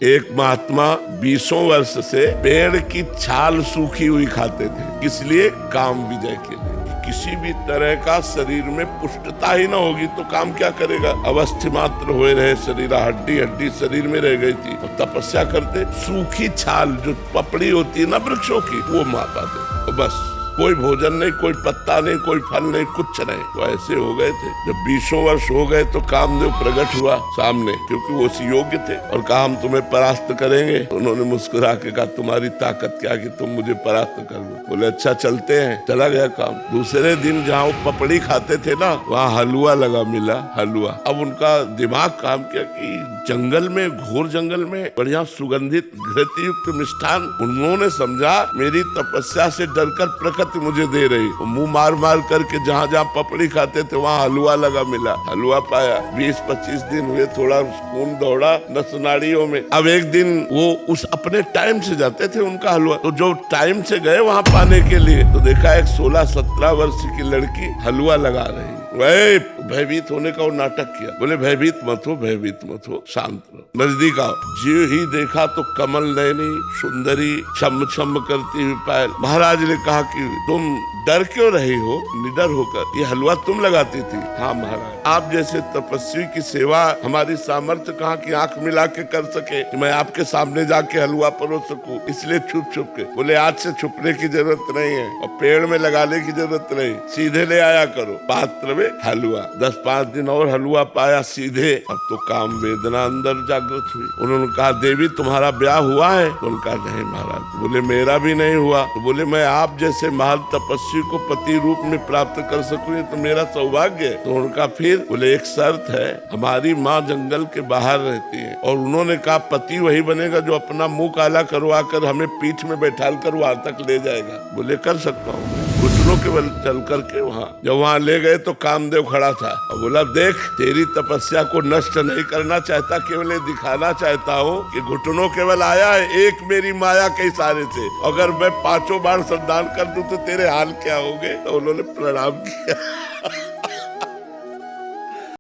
एक महात्मा 20 वर्ष से पेड़ की छाल सूखी हुई खाते थे, किस लिए? काम विजय के लिए। किसी भी तरह का शरीर में पुष्टता ही ना होगी तो काम क्या करेगा? अवस्थी मात्र हुए रहे शरीर, हड्डी हड्डी शरीर में रह गई थी और तपस्या करते सूखी छाल जो पपड़ी होती है ना वृक्षों की, वो मार पाते और बस कोई भोजन नहीं, कोई पत्ता नहीं, कोई फल नहीं, कुछ नहीं। वो ऐसे हो गए थे। जब 20 वर्ष हो गए तो कामदेव प्रकट हुआ सामने, क्योंकि वो उसी योग्य थे और कहा हम तुम्हें परास्त करेंगे। तो उन्होंने मुस्कुरा के कहा तुम्हारी ताकत क्या कि तुम मुझे परास्त कर लो। बोले अच्छा चलते हैं। चला गया काम। दूसरे दिन जहाँ वो पपड़ी खाते थे ना, वहाँ हलवा लगा मिला, हलवा। अब उनका दिमाग काम किया कि जंगल में, घोर जंगल में बढ़िया सुगंधित घृत युक्त मिष्ठान। उन्होंने समझा मेरी तपस्या से डरकर प्रकृति मुझे दे रही। मुंह मार मार करके जहाँ जहाँ पपड़ी खाते थे वहाँ हलवा लगा मिला, हलवा पाया। 20-25 दिन हुए, थोड़ा खून दौड़ा नस नाड़ियों में। अब एक दिन वो उस अपने टाइम से जाते थे उनका हलवा, तो जो टाइम से गए वहाँ पाने के लिए, तो देखा एक 16-17 वर्ष की लड़की हलवा लगा रही। वही भयभीत होने का वो नाटक किया। बोले भयभीत मत हो, भयभीत मत हो, शांत रहो। नजदीक आओ। जो ही देखा तो कमल नयनी सुंदरी छम छम करती हुई पायल। महाराज ने कहा कि तुम डर क्यों रही हो निडर होकर? ये हलवा तुम लगाती थी? हाँ महाराज, आप जैसे तपस्वी की सेवा हमारी सामर्थ्य कहाँ की आंख मिला के कर सके कि मैं आपके सामने जाके हलवा परोस सकूं, इसलिए छुप छुप के। बोले आज से छुपने की जरूरत नहीं है और पेड़ में लगाने की जरूरत नहीं, सीधे ले आया करो पात्र में हलवा। 10-5 दिन और हलवा पाया सीधे। अब तो काम वेदना अंदर जागृत हुई। उन्होंने कहा देवी तुम्हारा ब्याह हुआ है? तो उनका नहीं महाराज। बोले मेरा भी नहीं हुआ। तो बोले मैं आप जैसे महान तपस्वी को पति रूप में प्राप्त कर सकूं, ये तो मेरा सौभाग्य है। तो उनका फिर बोले एक शर्त है, हमारी माँ जंगल के बाहर रहती है और उन्होंने कहा पति वही बनेगा जो अपना मुंह काला करवा कर हमें पीठ में बैठा कर वहां तक ले जाएगा। बोले कर सकता हूँ। घुटनों के बल चल करके जब वहाँ ले गए तो कामदेव खड़ा था और बोला देख तेरी तपस्या को नष्ट नहीं करना चाहता, केवल ये दिखाना चाहता हूँ कि घुटनों केवल आया है एक मेरी माया के इशारे से। अगर मैं 5 बार संधान कर दूं तो तेरे हाल क्या होंगे? तो उन्होंने प्रणाम किया।